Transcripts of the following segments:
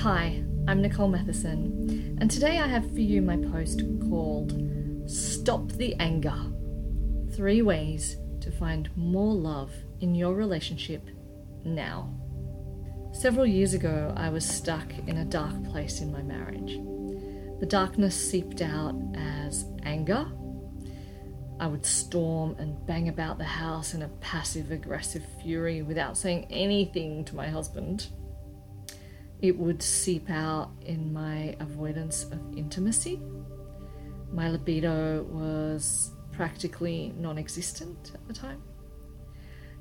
Hi, I'm Nicole Matheson, and today I have for you my post called Stop the Anger. 3 ways to find more love in your relationship now. Several years ago, I was stuck in a dark place in my marriage. The darkness seeped out as anger. I would storm and bang about the house in a passive-aggressive fury without saying anything to my husband. It would seep out in my avoidance of intimacy. My libido was practically non-existent at the time.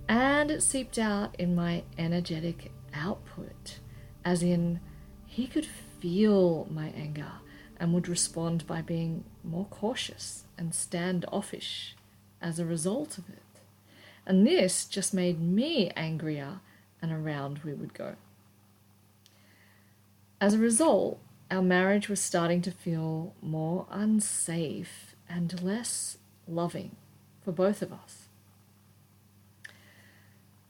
And it seeped out in my energetic output, as in he could feel my anger and would respond by being more cautious and standoffish as a result of it. And this just made me angrier, and around we would go. As a result, our marriage was starting to feel more unsafe and less loving for both of us.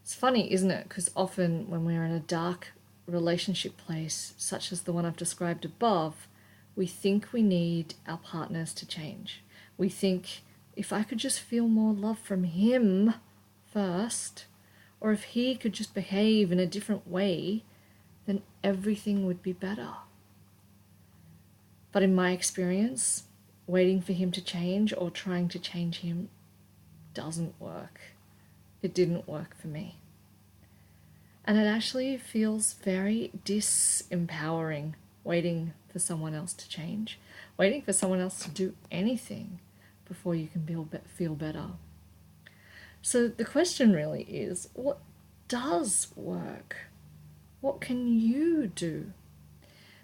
It's funny, isn't it? Because often when we're in a dark relationship place, such as the one I've described above, we think we need our partners to change. We think, if I could just feel more love from him first, or if he could just behave in a different way, then everything would be better. But in my experience, waiting for him to change or trying to change him doesn't work. It didn't work for me. And it actually feels very disempowering waiting for someone else to change, waiting for someone else to do anything before you can feel better. So the question really is, what does work? What can you do?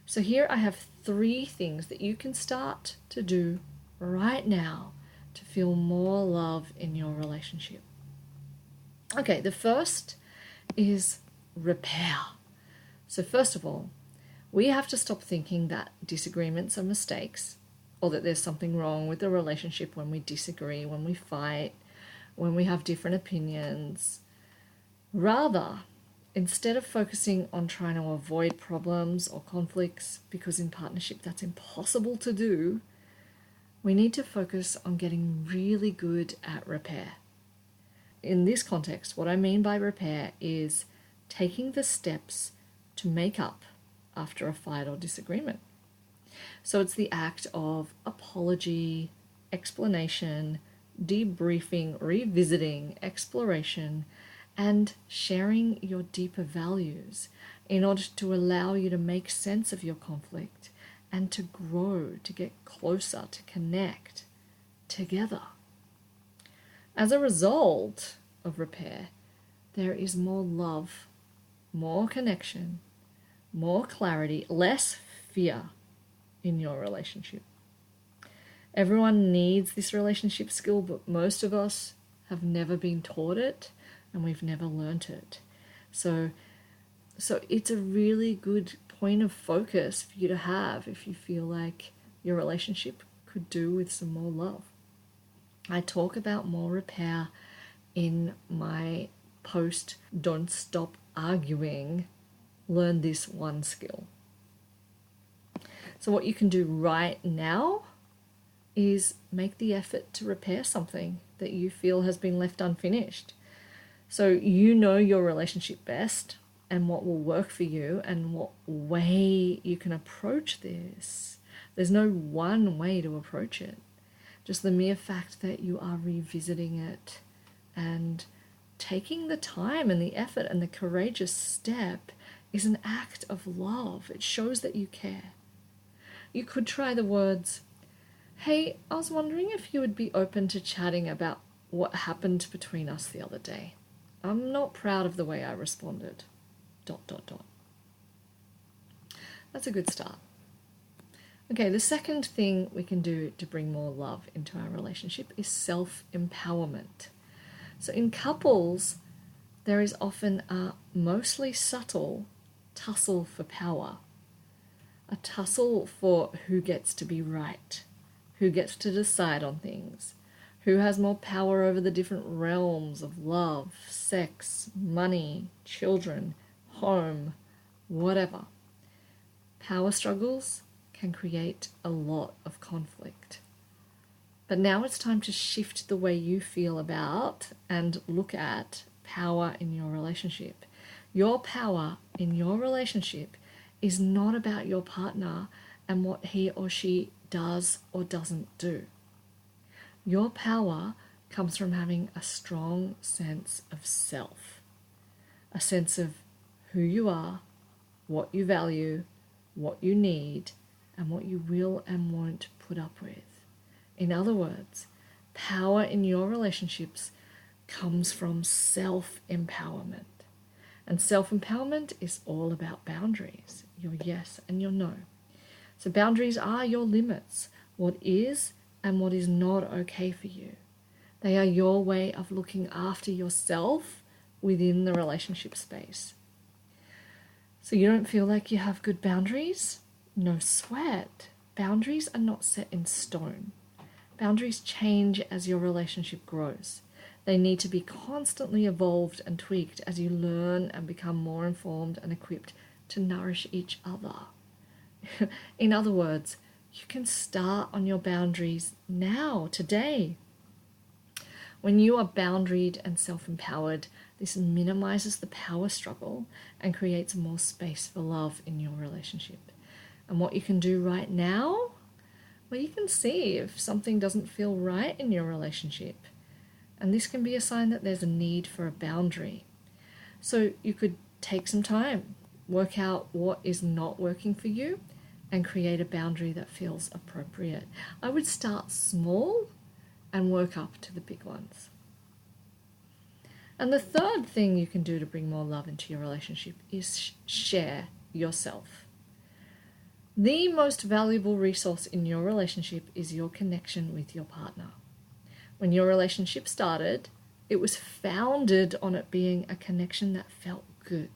So here I have 3 things that you can start to do right now to feel more love in your relationship. Okay, the first is repair. So first of all, we have to stop thinking that disagreements are mistakes, or that there's something wrong with the relationship when we disagree, when we fight, when we have different opinions. Rather, instead of focusing on trying to avoid problems or conflicts, because in partnership that's impossible to do, we need to focus on getting really good at repair. In this context, what I mean by repair is taking the steps to make up after a fight or disagreement. So it's the act of apology, explanation, debriefing, revisiting, exploration, and sharing your deeper values in order to allow you to make sense of your conflict and to grow, to get closer, to connect together. As a result of repair, there is more love, more connection, more clarity, less fear in your relationship. Everyone needs this relationship skill, but most of us have never been taught it and we've never learnt it. So it's a really good point of focus for you to have if you feel like your relationship could do with some more love. I talk about more repair in my post, Don't Stop Arguing, Learn This One Skill. So what you can do right now is make the effort to repair something that you feel has been left unfinished. So you know your relationship best and what will work for you and what way you can approach this. There's no one way to approach it. Just the mere fact that you are revisiting it and taking the time and the effort and the courageous step is an act of love. It shows that you care. You could try the words, "Hey, I was wondering if you would be open to chatting about what happened between us the other day. I'm not proud of the way I responded. ... That's a good start. Okay, the second thing we can do to bring more love into our relationship is self-empowerment. So in couples, there is often a mostly subtle tussle for power. A tussle for who gets to be right, who gets to decide on things, who has more power over the different realms of love, sex, money, children, home, whatever. Power struggles can create a lot of conflict. But now it's time to shift the way you feel about and look at power in your relationship. Your power in your relationship is not about your partner and what he or she does or doesn't do. Your power comes from having a strong sense of self, a sense of who you are, what you value, what you need, and what you will and won't put up with. In other words, power in your relationships comes from self-empowerment. And self-empowerment is all about boundaries, your yes and your no. So boundaries are your limits, what is and what is not okay for you. They are your way of looking after yourself within the relationship space. So you don't feel like you have good boundaries? No sweat. Boundaries are not set in stone. Boundaries change as your relationship grows. They need to be constantly evolved and tweaked as you learn and become more informed and equipped to nourish each other. In other words, you can start on your boundaries now, today. When you are boundaried and self-empowered, this minimizes the power struggle and creates more space for love in your relationship. And what you can do right now, well, you can see if something doesn't feel right in your relationship. And this can be a sign that there's a need for a boundary. So you could take some time, work out what is not working for you, and create a boundary that feels appropriate. I would start small and work up to the big ones. And the third thing you can do to bring more love into your relationship is share yourself. The most valuable resource in your relationship is your connection with your partner. When your relationship started, it was founded on it being a connection that felt good.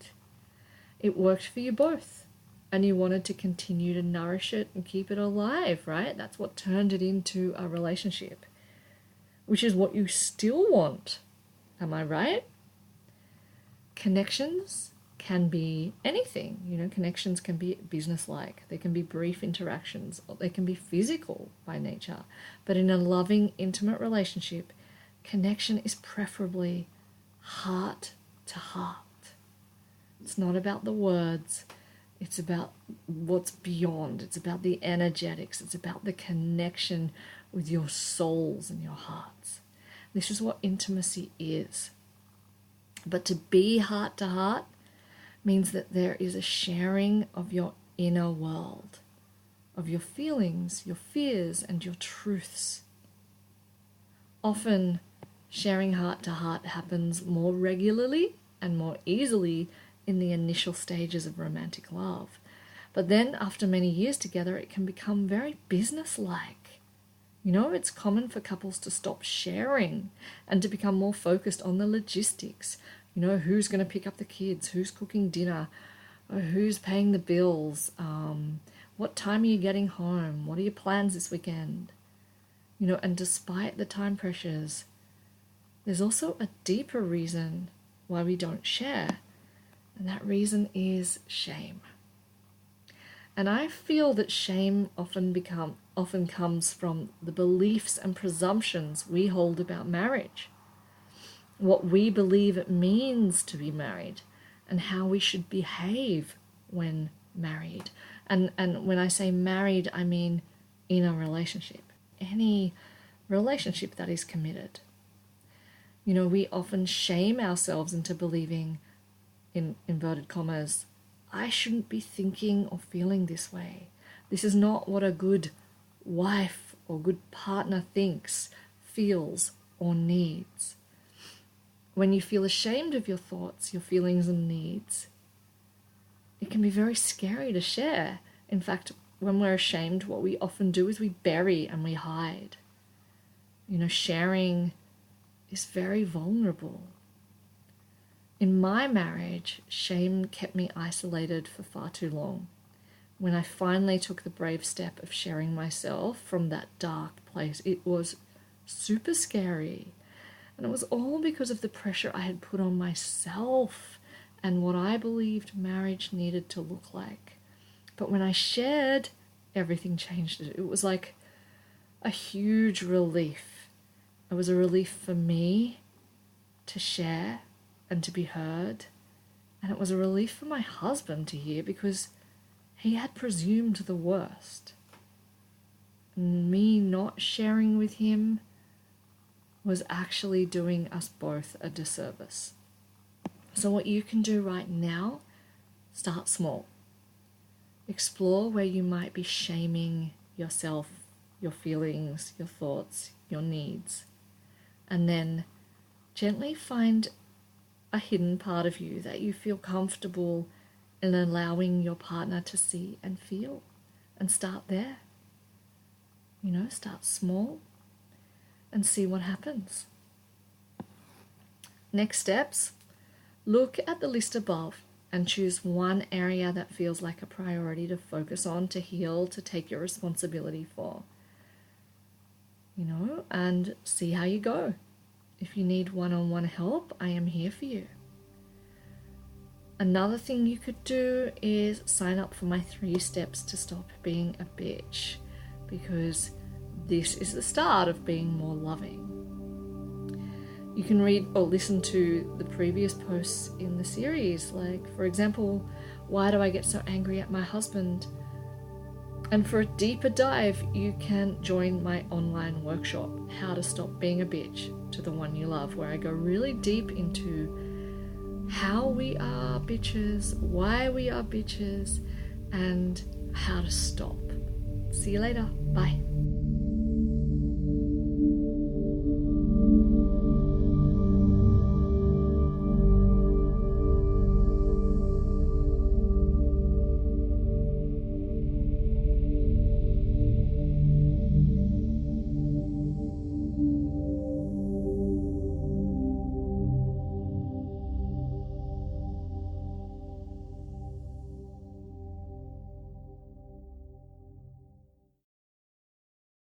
It worked for you both, and you wanted to continue to nourish it and keep it alive, right? That's what turned it into a relationship, which is what you still want. Am I right? Connections can be anything. Connections can be business-like. They can be brief interactions, or they can be physical by nature. But in a loving, intimate relationship, connection is preferably heart to heart. It's not about the words. It's about what's beyond. It's about the energetics. It's about the connection with your souls and your hearts. This is what intimacy is. But to be heart to heart means that there is a sharing of your inner world, of your feelings, your fears, and your truths. Often, sharing heart to heart happens more regularly and more easily in the initial stages of romantic love. But then, after many years together, it can become very business-like. It's common for couples to stop sharing and to become more focused on the logistics. Who's going to pick up the kids, who's cooking dinner, or who's paying the bills, what time are you getting home, what are your plans this weekend? And despite the time pressures, there's also a deeper reason why we don't share, and that reason is shame. And I feel that shame often comes from the beliefs and presumptions we hold about marriage, what we believe it means to be married, and how we should behave when married. And when I say married, I mean in a relationship, any relationship that is committed. We often shame ourselves into believing, in inverted commas, I shouldn't be thinking or feeling this way. This is not what a good wife or good partner thinks, feels, or needs. When you feel ashamed of your thoughts, your feelings, and needs, it can be very scary to share. In fact, when we're ashamed, what we often do is we bury and we hide. Sharing is very vulnerable. In my marriage, shame kept me isolated for far too long. When I finally took the brave step of sharing myself from that dark place, it was super scary. And it was all because of the pressure I had put on myself and what I believed marriage needed to look like. But when I shared, everything changed. It was like a huge relief. It was a relief for me to share and to be heard. And it was a relief for my husband to hear, because he had presumed the worst. And me not sharing with him was actually doing us both a disservice. So what you can do right now, start small. Explore where you might be shaming yourself, your feelings, your thoughts, your needs. And then gently find a hidden part of you that you feel comfortable in allowing your partner to see and feel. And start there. Start small and see what happens. Next steps, look at the list above and choose one area that feels like a priority to focus on, to heal, to take your responsibility for. And see how you go. If you need one-on-one help, I am here for you. Another thing you could do is sign up for my 3 steps to stop being a bitch, because this is the start of being more loving. You can read or listen to the previous posts in the series, like, for example, why do I get so angry at my husband? And for a deeper dive, you can join my online workshop, How to Stop Being a Bitch to the One You Love, where I go really deep into how we are bitches, why we are bitches, and how to stop. See you later. Bye.